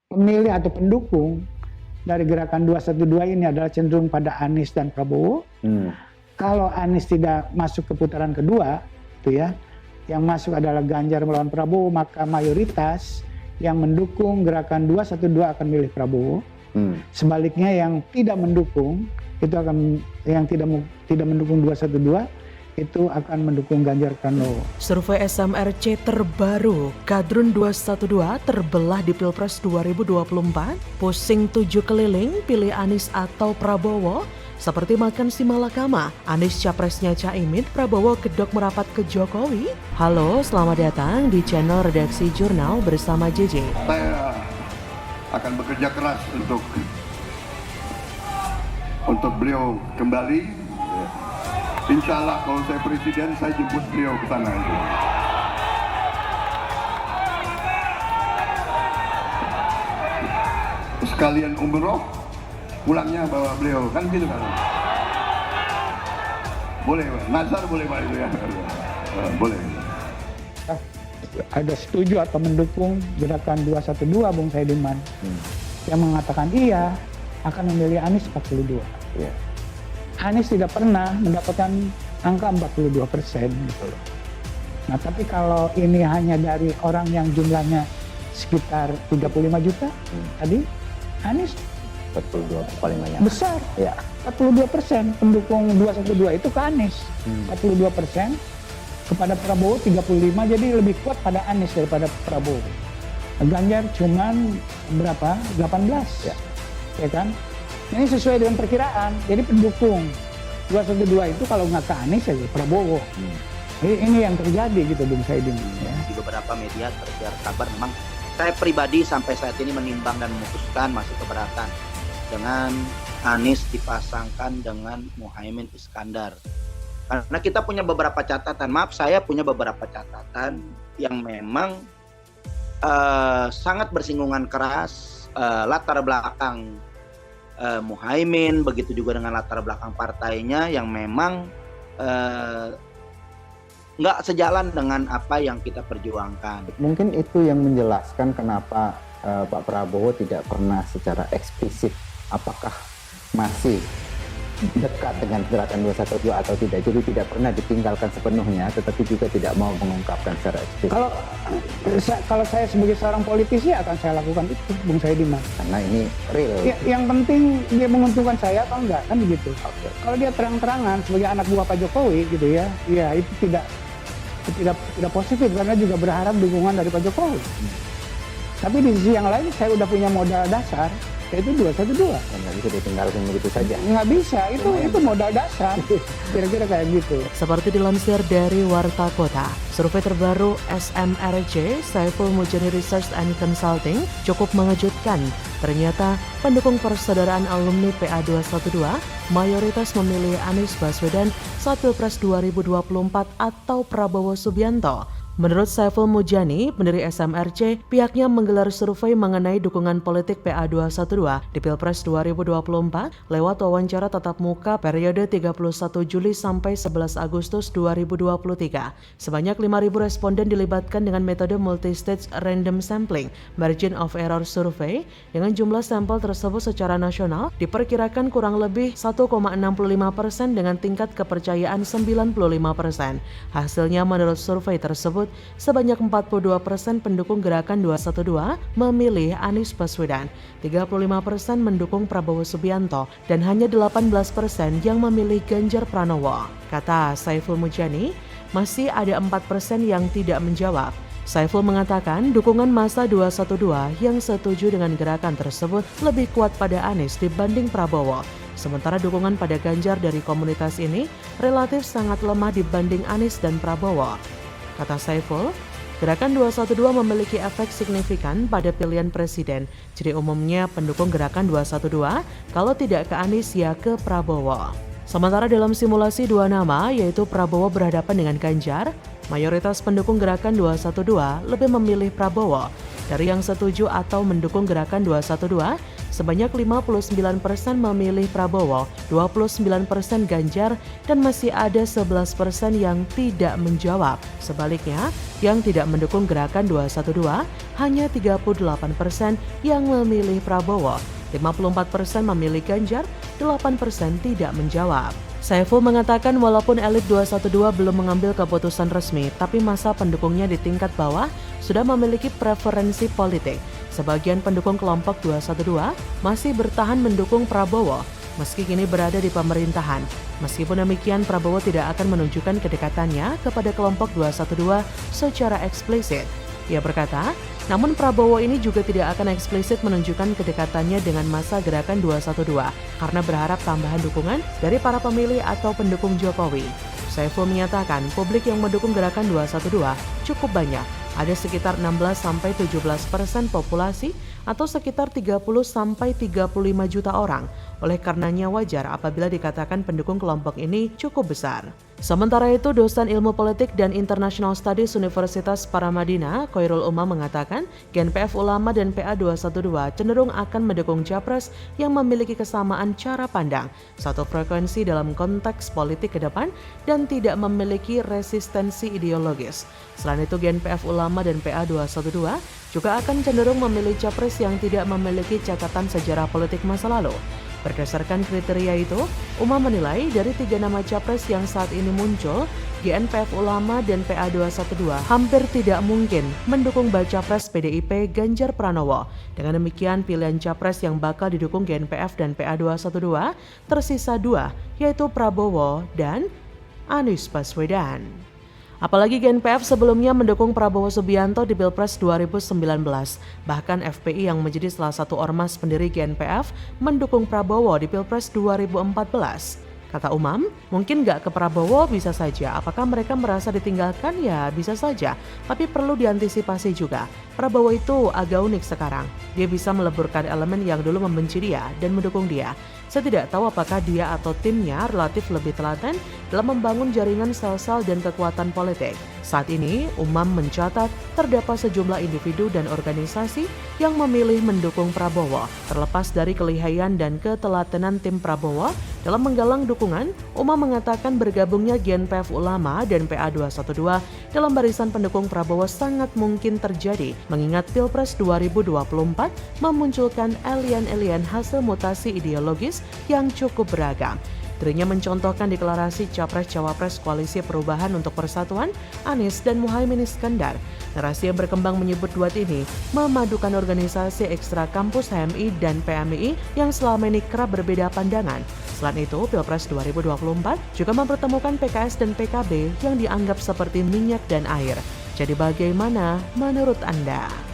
pemilih atau pendukung dari gerakan 212 ini adalah cenderung pada Anies dan Prabowo. Kalau Anies tidak masuk ke putaran kedua, itu ya, yang masuk adalah Ganjar melawan Prabowo, maka mayoritas yang mendukung gerakan 212 akan milih Prabowo. Sebaliknya yang tidak mendukung itu akan, yang tidak mendukung 212 itu akan mendukung Ganjar Pranowo. Survei SMRC terbaru, Kadrun 212 terbelah di Pilpres 2024, pusing 7 keliling, pilih Anies atau Prabowo. Seperti makan si malakama, Anies capresnya Caimin, Prabowo kedok merapat ke Jokowi. Halo, selamat datang di channel Redaksi Jurnal bersama JJ. Saya akan bekerja keras untuk beliau kembali. Insya Allah kalau saya presiden, saya jemput beliau ke sana. Sekalian umroh, pulangnya bawa beliau, kan gitu kan? Boleh, nazar boleh Pak itu ya? Boleh. Ada setuju atau mendukung gerakan 212 Bung Saidiman yang mengatakan iya akan memilih Anies 42. Yeah. Anies tidak pernah mendapatkan angka 42% gitu loh. Nah tapi kalau ini hanya dari orang yang jumlahnya sekitar 35 juta tadi, Anies 42 paling banyak. Besar. Ya. 42% pendukung 212 itu ke Anies. 42% kepada Prabowo 35, jadi lebih kuat pada Anies daripada Prabowo. Ganjar cuman berapa? 18. Ya kan? Ini sesuai dengan perkiraan. Jadi pendukung 212 itu kalau nggak ke Anies ya Prabowo. Ini yang terjadi gitu Bung Saidin. Ya. Di beberapa media tersiar kabar memang saya pribadi sampai saat ini menimbang dan memutuskan masih keberatan dengan Anies dipasangkan dengan Muhaimin Iskandar. Karena kita punya beberapa catatan, saya punya beberapa catatan yang memang sangat bersinggungan keras latar belakang Muhaimin, begitu juga dengan latar belakang partainya yang memang nggak sejalan dengan apa yang kita perjuangkan. Mungkin itu yang menjelaskan kenapa Pak Prabowo tidak pernah secara eksplisit apakah masih dekat dengan gerakan 212 atau tidak. Jadi tidak pernah ditinggalkan sepenuhnya, tetapi juga tidak mau mengungkapkan secara eksplisit. Kalau saya sebagai seorang politisi akan saya lakukan itu, Bung Saidiman. Karena ini real. Ya, yang penting dia menguntungkan saya atau enggak, kan begitu. Okay. Kalau dia terang-terangan sebagai anak buah Pak Jokowi gitu ya, ya itu tidak positif karena juga berharap dukungan dari Pak Jokowi. Tapi di sisi yang lain saya udah punya modal dasar, yaitu 212. Nggak bisa ditinggalkan begitu saja. Nggak bisa, itu modal dasar. Kira-kira kayak gitu. Seperti dilansir dari Warta Kota, survei terbaru SMRC, Saiful Mujani Research and Consulting, cukup mengejutkan. Ternyata pendukung persaudaraan alumni PA212 mayoritas memilih Anies Baswedan saat Pilpres 2024 atau Prabowo Subianto. Menurut Saiful Mujani, pendiri SMRC, pihaknya menggelar survei mengenai dukungan politik PA212 di Pilpres 2024 lewat wawancara tatap muka periode 31 Juli sampai 11 Agustus 2023. Sebanyak 5.000 responden dilibatkan dengan metode multi-stage random sampling, margin of error survey, dengan jumlah sampel tersebut secara nasional diperkirakan kurang lebih 1,65% dengan tingkat kepercayaan 95%. Hasilnya menurut survei tersebut, sebanyak 42% pendukung gerakan 212 memilih Anies Baswedan, 35% mendukung Prabowo Subianto, dan hanya 18% yang memilih Ganjar Pranowo. Kata Saiful Mujani, masih ada 4% yang tidak menjawab. Saiful mengatakan dukungan massa 212 yang setuju dengan gerakan tersebut lebih kuat pada Anies dibanding Prabowo. Sementara dukungan pada Ganjar dari komunitas ini relatif sangat lemah dibanding Anies dan Prabowo. Kata Saiful, gerakan 212 memiliki efek signifikan pada pilihan presiden. Jadi umumnya pendukung gerakan 212 kalau tidak ke Anies ya ke Prabowo. Sementara dalam simulasi dua nama yaitu Prabowo berhadapan dengan Ganjar, mayoritas pendukung gerakan 212 lebih memilih Prabowo. Dari yang setuju atau mendukung gerakan 212, sebanyak 59% memilih Prabowo, 29% Ganjar, dan masih ada 11% yang tidak menjawab. Sebaliknya, yang tidak mendukung gerakan 212 hanya 38% yang memilih Prabowo, 54% memilih Ganjar, 8% tidak menjawab. Saiful mengatakan walaupun elit 212 belum mengambil keputusan resmi, tapi masa pendukungnya di tingkat bawah sudah memiliki preferensi politik. Sebagian pendukung kelompok 212 masih bertahan mendukung Prabowo, meski kini berada di pemerintahan. Meskipun demikian, Prabowo tidak akan menunjukkan kedekatannya kepada kelompok 212 secara eksplisit. Ia berkata, namun Prabowo ini juga tidak akan eksplisit menunjukkan kedekatannya dengan masa gerakan 212 karena berharap tambahan dukungan dari para pemilih atau pendukung Jokowi. Saiful menyatakan publik yang mendukung gerakan 212 cukup banyak, ada sekitar 16-17% populasi atau sekitar 30-35 juta orang. Oleh karenanya wajar apabila dikatakan pendukung kelompok ini cukup besar. Sementara itu, dosen ilmu politik dan International Studies Universitas Paramadina, Khairul Umam mengatakan GNPF Ulama dan PA212 cenderung akan mendukung Capres yang memiliki kesamaan cara pandang, satu frekuensi dalam konteks politik ke depan, dan tidak memiliki resistensi ideologis. Selain itu, GNPF Ulama dan PA212 juga akan cenderung memilih Capres yang tidak memiliki catatan sejarah politik masa lalu. Berdasarkan kriteria itu, Umam menilai dari 3 nama Capres yang saat ini muncul, GNPF Ulama dan PA212 hampir tidak mungkin mendukung baca pres PDIP Ganjar Pranowo. Dengan demikian, pilihan Capres yang bakal didukung GNPF dan PA212 tersisa 2, yaitu Prabowo dan Anies Baswedan. Apalagi GNPF sebelumnya mendukung Prabowo Subianto di Pilpres 2019. Bahkan FPI yang menjadi salah satu ormas pendiri GNPF mendukung Prabowo di Pilpres 2014. Kata Umam, mungkin nggak ke Prabowo bisa saja. Apakah mereka merasa ditinggalkan? Ya bisa saja. Tapi perlu diantisipasi juga. Prabowo itu agak unik sekarang. Dia bisa meleburkan elemen yang dulu membenci dia dan mendukung dia. Saya tidak tahu apakah dia atau timnya relatif lebih telaten dalam membangun jaringan sel-sel dan kekuatan politik. Saat ini, Umam mencatat terdapat sejumlah individu dan organisasi yang memilih mendukung Prabowo. Terlepas dari kelihayan dan ketelatenan tim Prabowo dalam menggalang dukungan, Umam mengatakan bergabungnya GNPF Ulama dan PA212 dalam barisan pendukung Prabowo sangat mungkin terjadi, mengingat Pilpres 2024 memunculkan alien-alien hasil mutasi ideologis yang cukup beragam. Dirinya mencontohkan deklarasi Capres-Cawapres Koalisi Perubahan untuk Persatuan, Anies dan Muhaimin Iskandar. Narasi yang berkembang menyebut duet ini memadukan organisasi ekstra kampus HMI dan PMI yang selama ini kerap berbeda pandangan. Selain itu, Pilpres 2024 juga mempertemukan PKS dan PKB yang dianggap seperti minyak dan air. Jadi bagaimana menurut Anda?